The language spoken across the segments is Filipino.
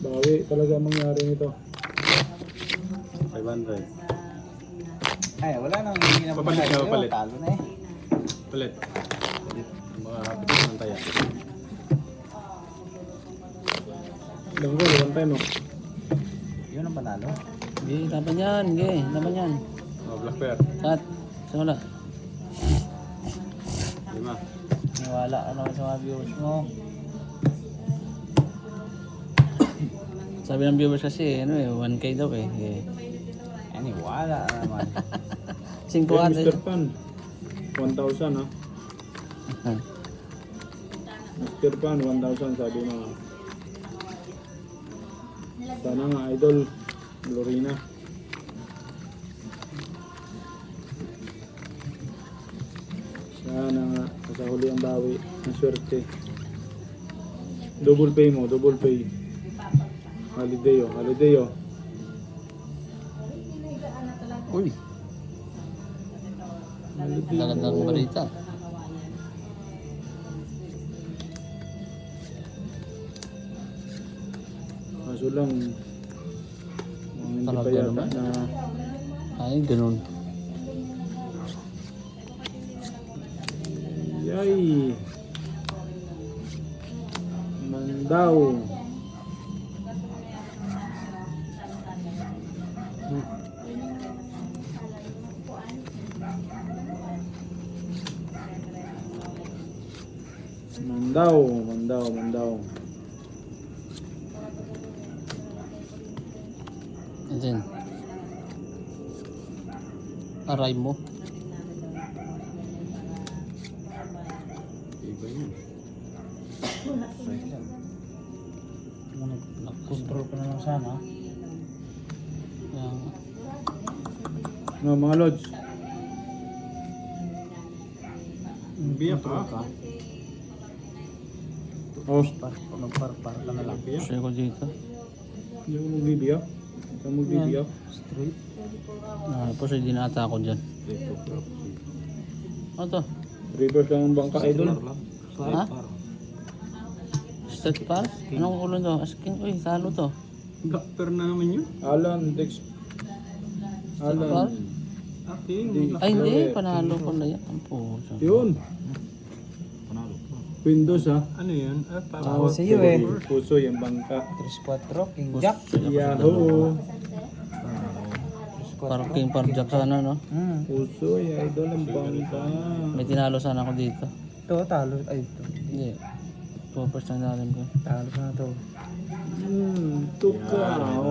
Bawi talaga ang mangyari nito. 500. Ay, wala nang hindi na Papalit ka, papalit. Talo na eh. Palit. Makakapit ng taya. Danggol, one time oh. Yun ang panalo. Hindi, laban yan. Hindi, laban yan. Oh, black pair. Kat, wala. 5. Niwala ka naman sa mga viewers mo. Sabi ng viewers kasi, 1K daw eh. Niwala ka naman. 5 Hey, ate. Mr. Pan. 1,000 ha. Mr. Pan, 1,000 sabi mo. Sana nga, idol. Lorena. Sana nga, sa huli ang bawi. Ang swerte. Double pay mo, double pay. Holiday oh, holiday oh. Uy, Holiday magandang oh. balita. Kaso lang, hindi pa Talaga yata naman. na Ay, ganun. yay. Mandaw. Mandaw, mandaw, mandaw. And then, aray mo. Iba yun. Control ko na lang sana. Yan. No, mga lods. Biyak ka. Oh, Magparpar ka na lang. Share ko dito. hindi ako magbibiyak. Hindi ako magbibiyak. Straight. Tapos hindi na ata ako dyan. Ano to? Reverse lang ang bangka, idol. Ha? Start par? Anong ulo to? Asking, uy, talo to. Black pair na naman yun. Alan, Dex. Par? Alan. Aking. Ay, hindi. Panalo ko na yan. Ang puso. Yun. Windows ha. Ano yun? Tao sa iyo eh. Puso yung bangka. 3-4, King Jack. Yahoo! Parang king parjak sana, no? Puso yung idol ang bangka. May tinalo sana ako dito. Ito, talo. Ay, ito. Hindi. 2% na natin ko. Talo sana ito. Tukaw.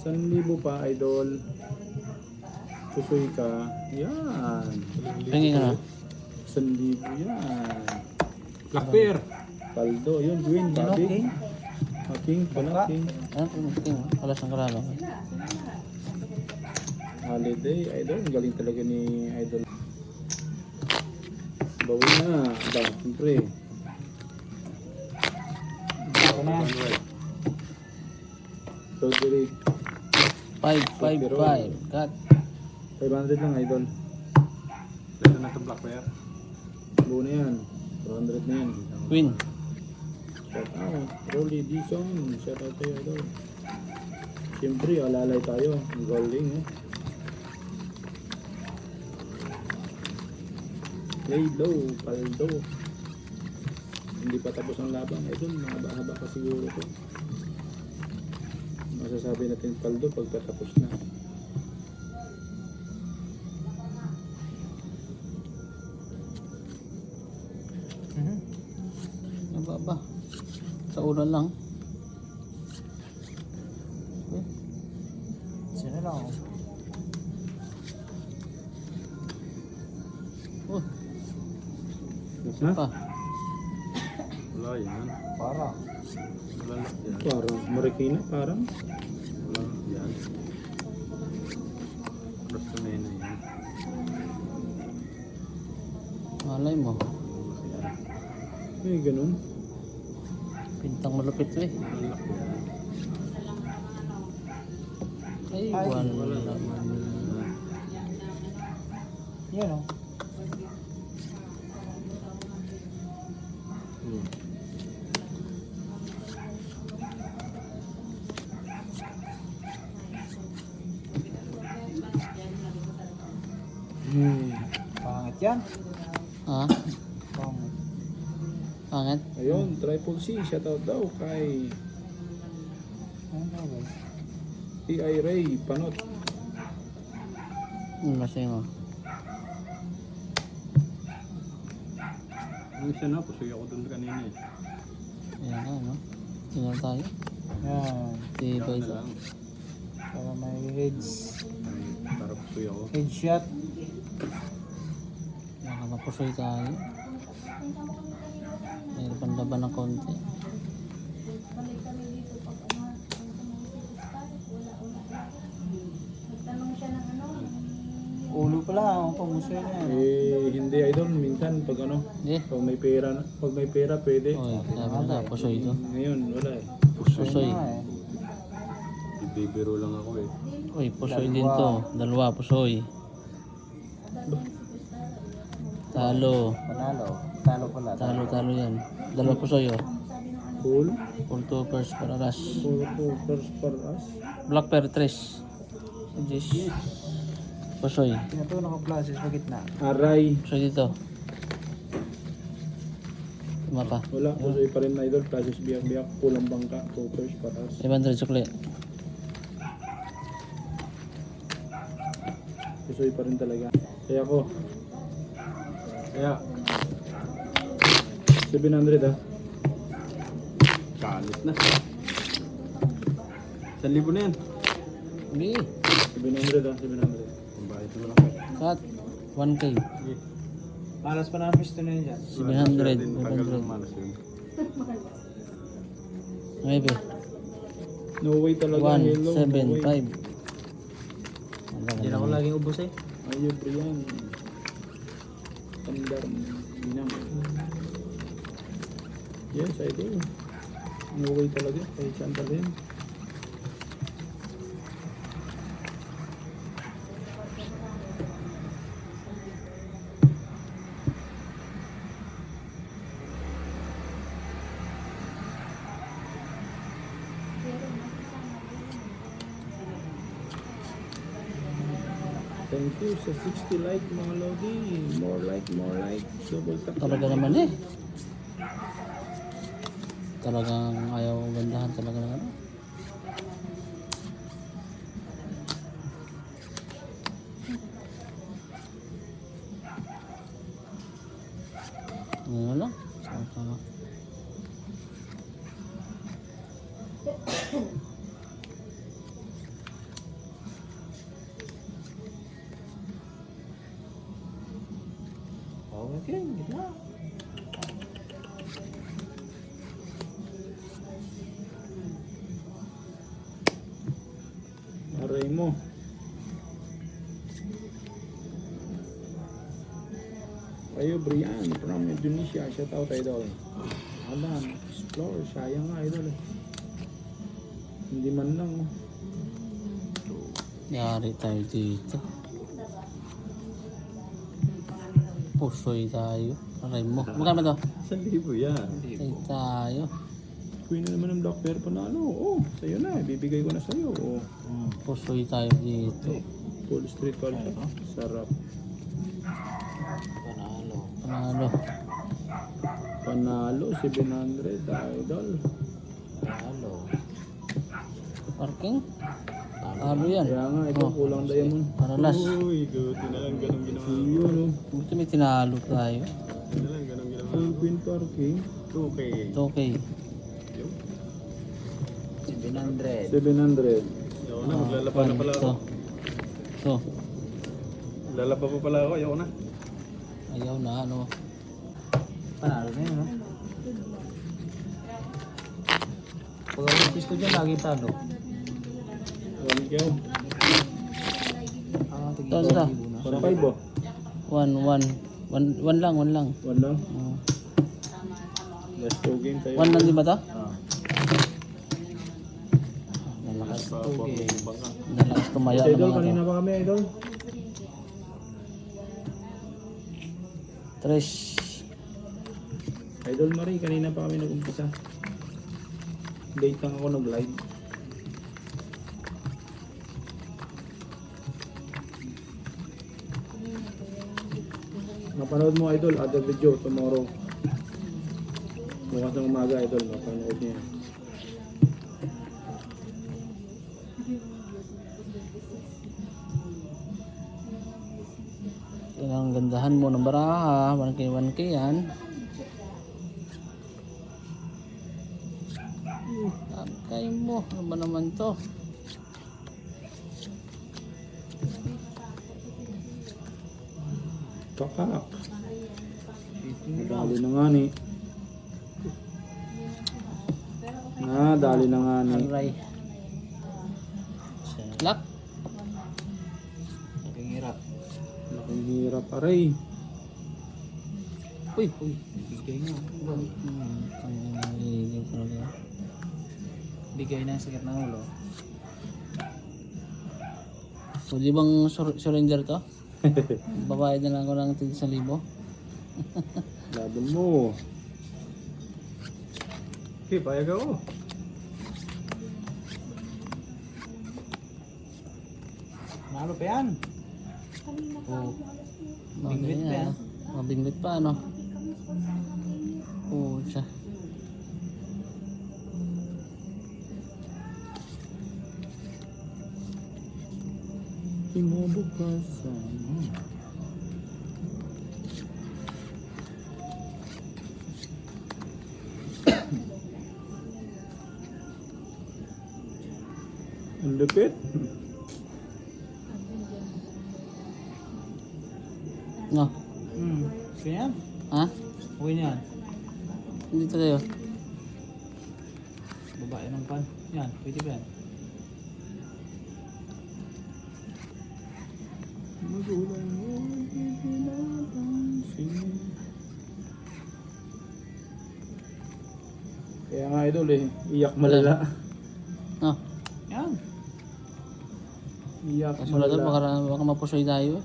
1,000 pa, idol. Pusoy ka. Yan. Tingin ka na. 1,000 yan. Black pair. Paldo. Yun, Gwyn. Babi. King? King. Pala, King. Ano? King. Alas ng karalo. Holiday, idol. Ang galing talaga ni idol. Bawi na. Ba, siyempre. Ito na. Surgery. 555. Cut. 500 lang, idol. Dito na ito black pair. Buo na yan. 400 na yan. Queen. Shout out. Rolly Dison. Shout out tayo, idol. Siyempre, alalay tayo. Golding, eh. Lay low, paldo. Hindi pa tapos ang laban, idol. Mahaba-haba pa siguro to. Masasabi natin paldo pagkatapos na. Ang baba. Sa ulan lang. Sino lang ako? Oh, Ha? pa. Wala yan. Para. Wala yan. Parang Marikina, parang. Wala yan. Basta na yun na yan. Malay mo. Eh, ganun. Pintang malupit to eh. Ay, Ay, wala naman. Yan o. yan. Ha? Pangit. Pangit? Ayun, Triple C, shoutout daw kay Ano ba guys? T.I. Ray, Panot. Masaya mo. Ano siya na? Pusoy ako dun kanina eh. Ayan na, no? Tingnan tayo. Yan. Tibay Ikaw na sa. lang. Para may heads. Ay, para pusoy ako. Headshot. Nakakapusoy tayo. Mayroon pang laban ng konti. Ulo pala. Ang pamusoy na yan. Hindi idol, minsan pag ano, Hindi. pag may pera pwede. Oy, sabi na, pusoy to. Ngayon, wala eh. Pusoy. na eh. Bibiro lang ako eh. Uy, pusoy din to. Dalawa, pusoy. Talo. Panalo. Talo pala. Talo yan. Dalawa pusoy, oh. Full, Full two first para rush. full, first for us. Black pair, tres. Jis. Pusoy. Ito naka-flashes sa gitna. Aray. Pusoy dito. Tama pa. Wala, pusoy pa rin na idol. Flashes biyak-biyak, pulang bangka, focus, patas. 500 sukli. Pusoy pa rin talaga. Kaya ako, Kaya, 700 ah. kalit na. 1,000 na yan. Hindi. 700 ah, 700. Ang bayad na malaki. Cut. 1K. Sige. Malas pa namin pisto na yun dyan. 700. Tagal 500. ng malas yun. Maybe. No way talaga, hello. no way. 175. Hindi na ako laging ubos eh. Ayaw, Brian. Tandar. Inang. Yes, idol. No way talaga. Kahit saan dalhin. Thank you sa 60 like mga Lodi. More like, more like. Double tap. Talaga naman eh. Talagang ayaw gandahan talaga ng ano. Ngayon lang. Tama. Okay, gitna. Aray mo. Ayo, Brian from Indonesia. Shout out, idol. Alam, explore. Sayang nga, idol. Hindi man lang. Oh. Yari tayo dito. Pusoy tayo. Aray mo. Magkano to? 1,000 yan. Ay tayo. Queen na naman ng Black Bear panalo. Oh, sa'yo na. Bibigay ko na sa'yo. Oh. Pusoy tayo dito. Full street card siya. Sarap. Panalo. Panalo, 700, idol. Parking? Talo yan. Kaya nga, ito, Oh, kulang diamond. para last. Uy, guti na lang. Ganun ginawa. Yun, oh. Buti may tinalo tayo. Guti na lang. Ganun ginawa. Full queen parking. 2K. Ito okay. 700. 700. Ayaw na. Maglalaba na pala ako. Ito. Lalaba pa pala ako. Ayaw na. Ayaw na ano. Panalo na yun, no? Pag ako pisto dyan, lagi talo. 1K. Ito sila. 1.5 oh. 1 lang. 1 lang. Oh. Last 2 games tayo. 1 lang di ba to? Malakas Pa, to, may eh. bangka. Nalakas tumaya Yes, ng idol, mga kanina to. pa kami, idol. Tres. Idol Marie, kanina pa kami nag-umpisa. Late lang ako nag-live. Mapanood mo idol, other video tomorrow. Bukas ng umaga idol, mapanood niya. Yan ang gandahan mo ng baraha. 1K, 1K yan. Kaya mo. Ano ba naman to? Kakak. Dali na nga ni. Dali na nga ni. Aray. Lock. Laking hirap. Laking hirap aray. Uy, bigay nga. Bigay na ang sakit ng ulo. Pwede bang surrender to? Babayad na lang ako ng 1,000. Laban mo. Okay, payag ako. Nalo pa yan. Oh. Bingwit pa yan. Mabingwit pa ano? Oo, siya. Kinabukasan. Ang lupit. No. Kaya yan. Ha? Uwi na yan. Hindi tayo. Babae ng pan. Yan, pwede ba yan? Magulang mo, hindi napansin. Kaya nga idol iyak malala. No. Yan. Iyak Kasunod doon, malala. baka mapusoy tayo.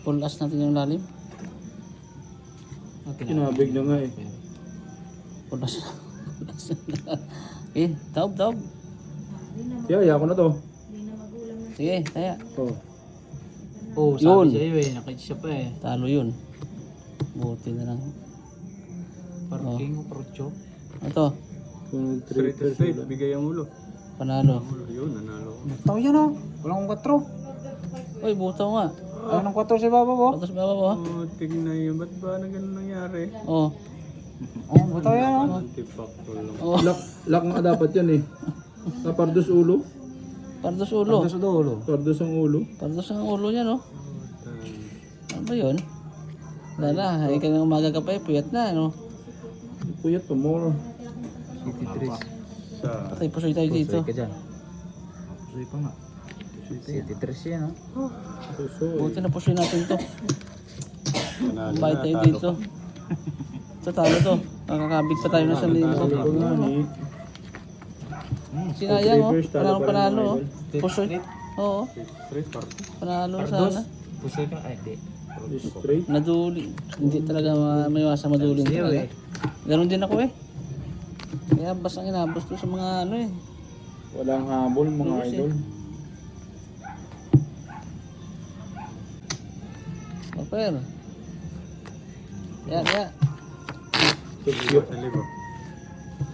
Full as natin yung lalim. Kinabig na nga Full as. Eh, taob. Iyak ko na to. Sige, taya. Oh. Oh, Yun. sabi sa'yo nakita siya pa Talo yun. Buti na lang. Parking o procho. Ito, Kung Straight to straight, bigay ang ulo. panalo. Yun, nanalo ko. Butaw yan oh. Walang 4. Uy, butaw nga. Anong 4 sa baba po? Patos baba po. Oh, tignan yun. Ba't ba na ganun nangyari? Oh. Oh, butaw yan oh. Anti-factor lang. Oh. Lock nga dapat yan Napardos ulo. Pardos ulo. Sa dulo. Pardos ang ulo. Pardos ang ulo niya, no? Ano ba yun? Lala, ikaw ng umaga ka pa puyat na, no? Puyat tomorrow. City 3. Sa Patay, pusoy tayo dito. ka dyan. Suy pa nga. City 3 yan oh. Susoy. Buti na pusoy natin to. panalo Bayad tayo dito. Ito, talo to. Nakakabig pa tayo ng 1,000. Sabi ko nga ni. Sinayang, oh. Reverse, talo pa rin, Panalo, oh. mga Pusoy. Oo, Straight party. panalo Pardos. sana. Pusoy ka. Ay, di. Straight. Naduli. Hindi talaga may iwasan madulin Siyo talaga. eh. Ganon din ako Kaya basta ang inabos to sa mga ano Walang habol mga Lubos, idol. Super. Ya. Tugyok. Sa libo.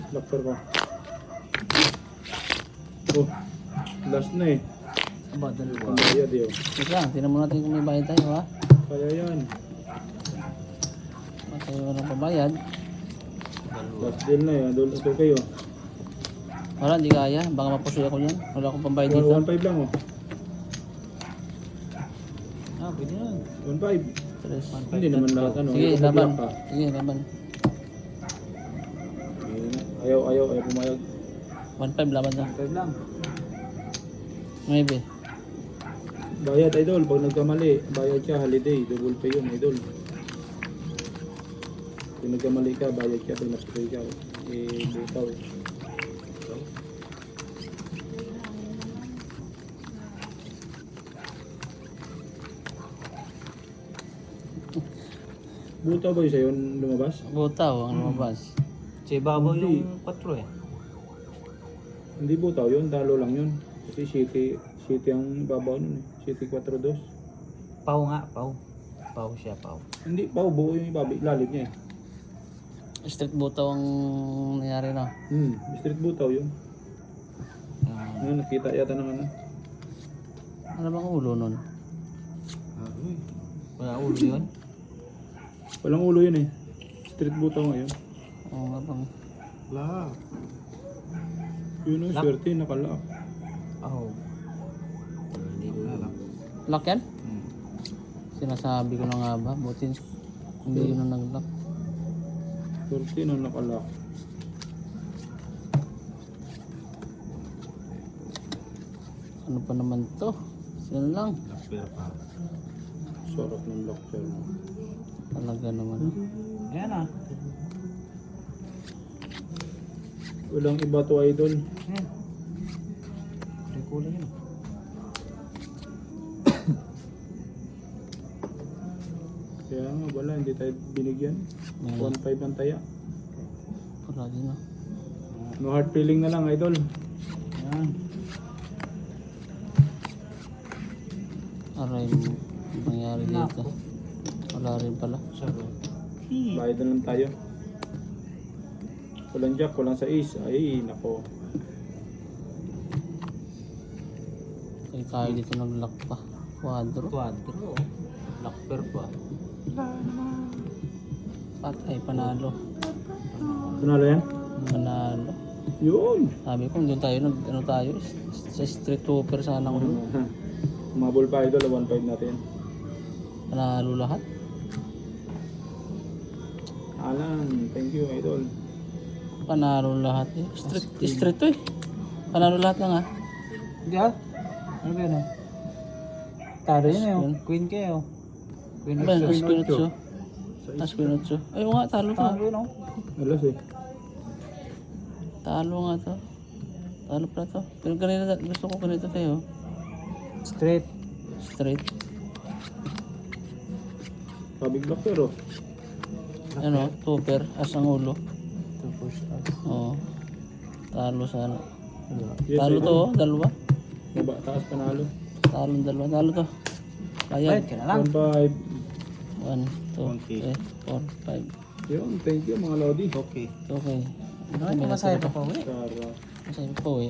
Doctor ko. Oh. Last na Aba, dalawa. Pambayad Wait lang, tinan mo natin kung may bayad tayo, ha? Kaya yan. Matayo na ng pabayad. Last deal na idol. Okay kayo. Wala, hindi kaya. Baka mapusoy ako yan. Wala akong pambayad dito. 1.5 lang Ah, pwede na. 1.5. Tres. Hindi naman lahat Sige, Ayaw laban. mag-lock ka. Sige, laban. Ayaw pumayag. 1.5 laban to. 5 lang. Maybe. Bayad idol. Pag nagkamali, bayad siya holiday. Double pay yun idol. Kung nagkamali ka, bayad siya. Pag napatay ka, butaw. Butaw ba yun sa'yo lumabas? Butaw ang lumabas. Sa ibabaw Hindi. yung 4 Hindi butaw yun, talo lang yun. Kasi city ang babaw nun City 4-2. Pau nga, pau. Pau siya, pau. Hindi, pao, buo yung lalim niya eh. Street butaw ang nangyari na. Street butaw yun. Ano, nakita yata ng ano. Ano bang ulo nun? Wala ulo yun. Walang ulo yun eh. Street butaw ngayon. Oo nga bang. Lock. Yun yung swerte, nakalock. Oh. Hindi ko alam. Lock yan? Sinasabi ko na nga ba? Buti hindi yun ang nag-lock. Swerte na nakalock. Ano pa naman to? Yan lang. Lockper pa. Sarap ng locker. Talaga naman. Ayan ah. Walang iba to, idol. Ayan. May kulay yun. Kaya nga, wala, hindi tayo binigyan. Meron. 1.5 ang taya. Wala din ah. No hard feeling na lang, idol. Ayan. Aray, ang nangyari dito. Wala rin pala. Sabi. Bayad na lang tayo. Walang jack, walang sa ace. Ay, nako. Kaya tayo dito nag-lock pa. Quadro. Quadro. Lockper pa. Patay, panalo. Panalo yan? Panalo. Yun! Sabi ko, doon tayo ano tayo, sa street trooper sana ko. Umabol pa, idol. 1.5 natin. Panalo lahat. Alan, thank you, idol. Panalo lahat eh. Street to eh. Panalo lahat na nga. Hindi ah. Ano ba yun ah? Taro yun eh. Queen. Queen kayo. Queen Ano ba yun? Queen Spinotso. Spinotso. Ay, oo nga, talo pa. Taro yun oh. Alas eh. Talo nga to. Talo pala to. Pero ganito, gusto ko ganito tayo. Straight. Straight. Kabig block pero. Ano, tupper, as ang ulo. To push up. Oo. Talo sana. Yes, Talo idol. to, oh, dalawa. Baba, taas panalo. Talong dalawa. Talo to. Bayad Ayan. ka na lang. 1.5. 1, 2, 3, 4, 5. Yun, thank you mga Lodi. Okay. Okay. Ano, masahe pa pa ulit. Sarap. Masaya pa uwi.